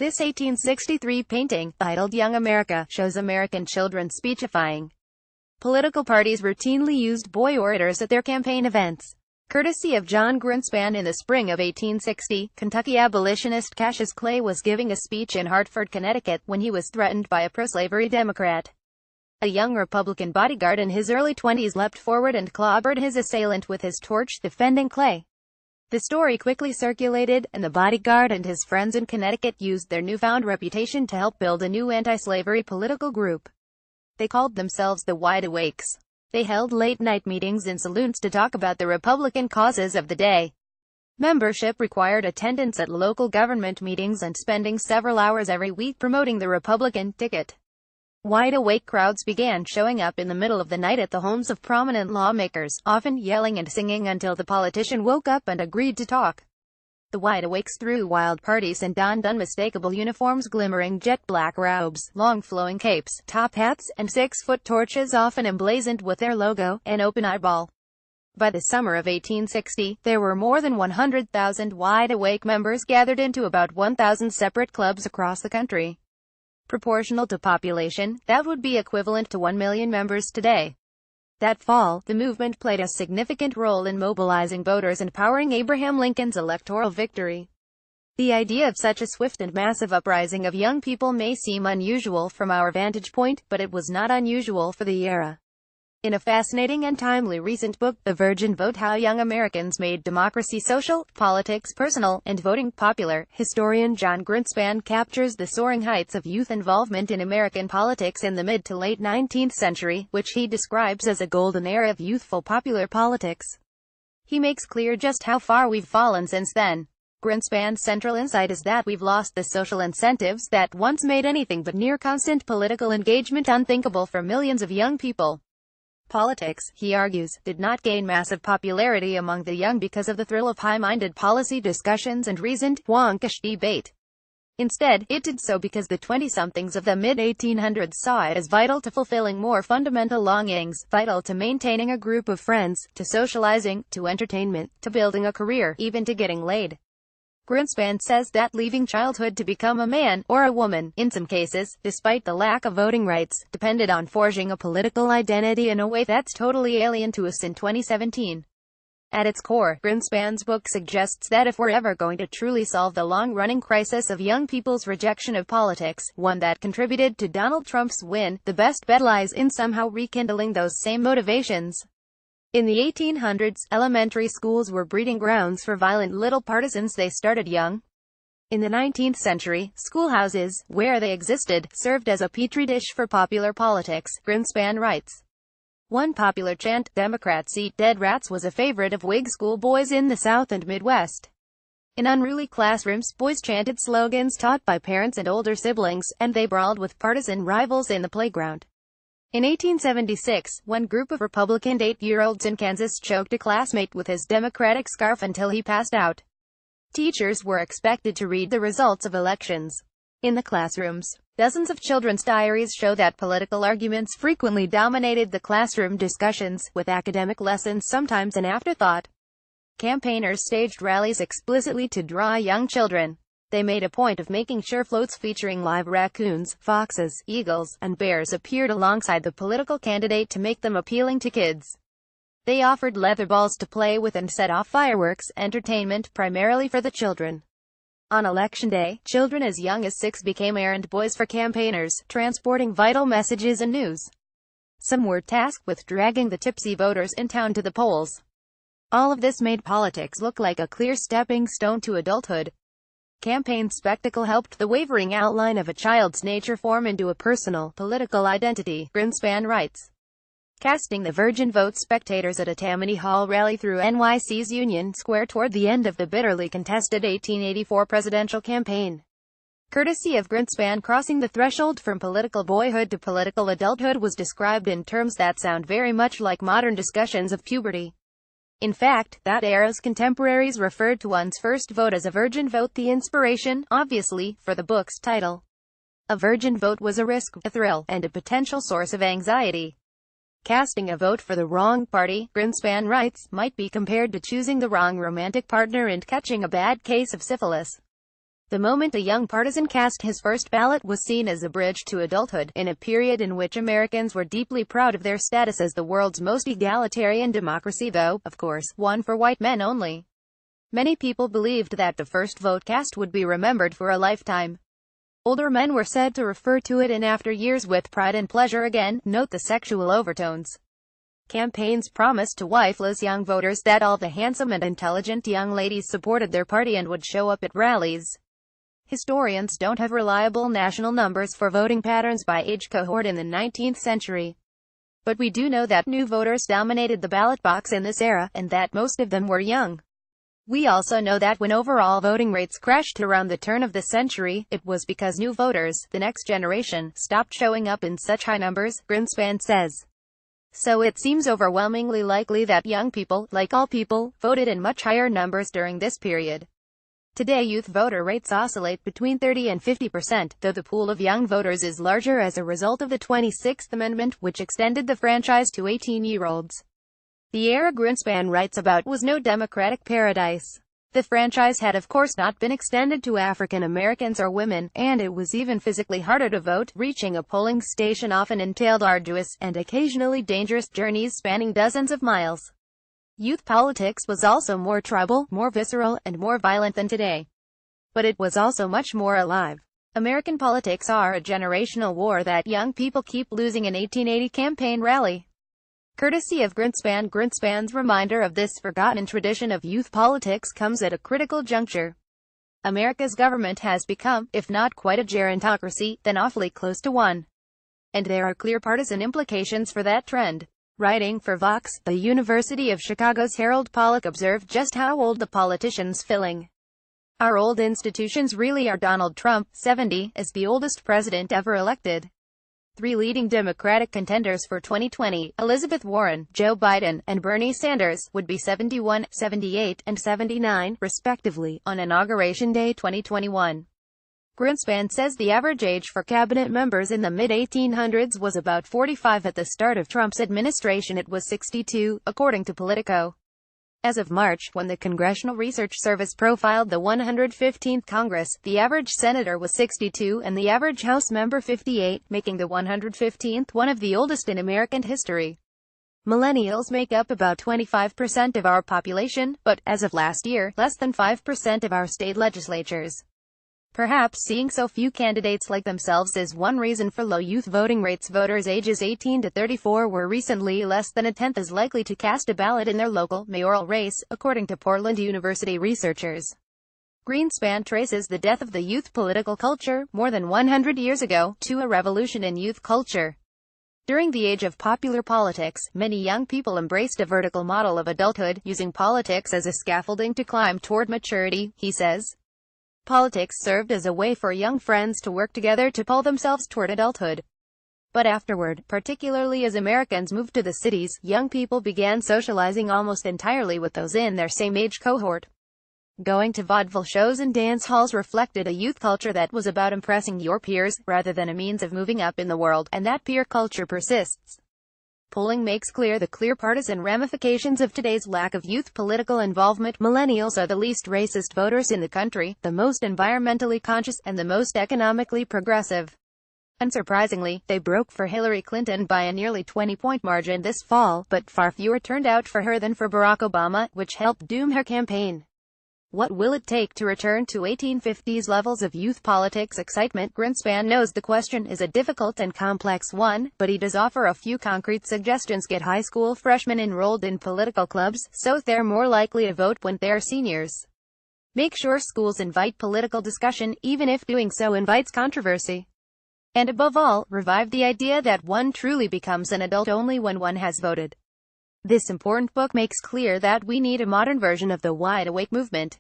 This 1863 painting, titled Young America, shows American children speechifying. Political parties routinely used boy orators at their campaign events. Courtesy of John Greenspan. In the spring of 1860, Kentucky abolitionist Cassius Clay was giving a speech in Hartford, Connecticut, when he was threatened by a pro-slavery Democrat. A young Republican bodyguard in his early 20s leapt forward and clobbered his assailant with his torch, defending Clay. The story quickly circulated, and the bodyguard and his friends in Connecticut used their newfound reputation to help build a new anti-slavery political group. They called themselves the Wide Awakes. They held late-night meetings in saloons to talk about the Republican causes of the day. Membership required attendance at local government meetings and spending several hours every week promoting the Republican ticket. Wide awake crowds began showing up in the middle of the night at the homes of prominent lawmakers, often yelling and singing until the politician woke up and agreed to talk. The Wide Awakes threw wild parties and donned unmistakable uniforms, glimmering jet-black robes, long flowing capes, top hats, and 6-foot torches often emblazoned with their logo, an open eyeball. By the summer of 1860, there were more than 100,000 Wide Awake members gathered into about 1,000 separate clubs across the country. Proportional to population, that would be equivalent to 1 million members today. That fall, the movement played a significant role in mobilizing voters and powering Abraham Lincoln's electoral victory. The idea of such a swift and massive uprising of young people may seem unusual from our vantage point, but it was not unusual for the era. In a fascinating and timely recent book, The Virgin Vote: How Young Americans Made Democracy Social, Politics Personal, and Voting Popular, historian John Greenspan captures the soaring heights of youth involvement in American politics in the mid to late 19th century, which he describes as a golden era of youthful popular politics. He makes clear just how far we've fallen since then. Greenspan's central insight is that we've lost the social incentives that once made anything but near constant political engagement unthinkable for millions of young people. Politics, he argues, did not gain massive popularity among the young because of the thrill of high-minded policy discussions and reasoned, wonkish debate. Instead, it did so because the 20-somethings of the mid-1800s saw it as vital to fulfilling more fundamental longings, vital to maintaining a group of friends, to socializing, to entertainment, to building a career, even to getting laid. Greenspan says that leaving childhood to become a man, or a woman, in some cases, despite the lack of voting rights, depended on forging a political identity in a way that's totally alien to us in 2017. At its core, Greenspan's book suggests that if we're ever going to truly solve the long-running crisis of young people's rejection of politics, one that contributed to Donald Trump's win, the best bet lies in somehow rekindling those same motivations. In the 1800s, elementary schools were breeding grounds for violent little partisans. They started young. In the 19th century, schoolhouses, where they existed, served as a petri dish for popular politics, Greenspan writes. One popular chant, "Democrats eat dead rats," was a favorite of Whig schoolboys in the South and Midwest. In unruly classrooms, boys chanted slogans taught by parents and older siblings, and they brawled with partisan rivals in the playground. In 1876, one group of Republican 8-year-olds in Kansas choked a classmate with his Democratic scarf until he passed out. Teachers were expected to read the results of elections. In the classrooms, dozens of children's diaries show that political arguments frequently dominated the classroom discussions, with academic lessons sometimes an afterthought. Campaigners staged rallies explicitly to draw young children. They made a point of making sure floats featuring live raccoons, foxes, eagles, and bears appeared alongside the political candidate to make them appealing to kids. They offered leather balls to play with and set off fireworks, entertainment primarily for the children. On election day, children as young as 6 became errand boys for campaigners, transporting vital messages and news. Some were tasked with dragging the tipsy voters in town to the polls. All of this made politics look like a clear stepping stone to adulthood. Campaign spectacle helped the wavering outline of a child's nature form into a personal, political identity, Greenspan writes. Casting the virgin vote, spectators at a Tammany Hall rally through NYC's Union Square toward the end of the bitterly contested 1884 presidential campaign. Courtesy of Greenspan, crossing the threshold from political boyhood to political adulthood was described in terms that sound very much like modern discussions of puberty. In fact, that era's contemporaries referred to one's first vote as a virgin vote, the inspiration, obviously, for the book's title. A virgin vote was a risk, a thrill, and a potential source of anxiety. Casting a vote for the wrong party, Greenspan writes, might be compared to choosing the wrong romantic partner and catching a bad case of syphilis. The moment a young partisan cast his first ballot was seen as a bridge to adulthood, in a period in which Americans were deeply proud of their status as the world's most egalitarian democracy, though, of course, one for white men only. Many people believed that the first vote cast would be remembered for a lifetime. Older men were said to refer to it in after years with pride and pleasure. Again, note the sexual overtones. Campaigns promised to wifeless young voters that all the handsome and intelligent young ladies supported their party and would show up at rallies. Historians don't have reliable national numbers for voting patterns by age cohort in the 19th century. But we do know that new voters dominated the ballot box in this era, and that most of them were young. We also know that when overall voting rates crashed around the turn of the century, it was because new voters, the next generation, stopped showing up in such high numbers, Greenspan says. So it seems overwhelmingly likely that young people, like all people, voted in much higher numbers during this period. Today youth voter rates oscillate between 30 and 50%, though the pool of young voters is larger as a result of the 26th Amendment, which extended the franchise to 18-year-olds. The era Greenspan writes about was no democratic paradise. The franchise had of course not been extended to African Americans or women, and it was even physically harder to vote. Reaching a polling station often entailed arduous, and occasionally dangerous, journeys spanning dozens of miles. Youth politics was also more tribal, more visceral, and more violent than today. But it was also much more alive. American politics are a generational war that young people keep losing. An 1880 campaign rally. Courtesy of Greenspan. Greenspan's reminder of this forgotten tradition of youth politics comes at a critical juncture. America's government has become, if not quite a gerontocracy, then awfully close to one. And there are clear partisan implications for that trend. Writing for Vox, the University of Chicago's Harold Pollack observed just how old the politicians filling our old institutions really are. Donald Trump, 70, is the oldest president ever elected. Three leading Democratic contenders for 2020, Elizabeth Warren, Joe Biden, and Bernie Sanders, would be 71, 78, and 79, respectively, on Inauguration Day 2021. Greenspan says the average age for cabinet members in the mid-1800s was about 45. At the start of Trump's administration it was 62, according to Politico. As of March, when the Congressional Research Service profiled the 115th Congress, the average senator was 62 and the average House member 58, making the 115th one of the oldest in American history. Millennials make up about 25% of our population, but, as of last year, less than 5% of our state legislatures. Perhaps seeing so few candidates like themselves is one reason for low youth voting rates. Voters ages 18 to 34 were recently less than a tenth as likely to cast a ballot in their local mayoral race, according to Portland University researchers. Greenspan traces the death of the youth political culture, more than 100 years ago, to a revolution in youth culture. During the age of popular politics, many young people embraced a vertical model of adulthood, using politics as a scaffolding to climb toward maturity, he says. Politics served as a way for young friends to work together to pull themselves toward adulthood. But afterward, particularly as Americans moved to the cities, young people began socializing almost entirely with those in their same age cohort. Going to vaudeville shows and dance halls reflected a youth culture that was about impressing your peers, rather than a means of moving up in the world, and that peer culture persists. Polling makes clear the clear partisan ramifications of today's lack of youth political involvement. Millennials are the least racist voters in the country, the most environmentally conscious, and the most economically progressive. Unsurprisingly, they broke for Hillary Clinton by a nearly 20-point margin this fall, but far fewer turned out for her than for Barack Obama, which helped doom her campaign. What will it take to return to 1850s levels of youth politics excitement? Greenspan knows the question is a difficult and complex one, but he does offer a few concrete suggestions. Get high school freshmen enrolled in political clubs, so they're more likely to vote when they're seniors. Make sure schools invite political discussion, even if doing so invites controversy. And above all, revive the idea that one truly becomes an adult only when one has voted. This important book makes clear that we need a modern version of the wide awake movement.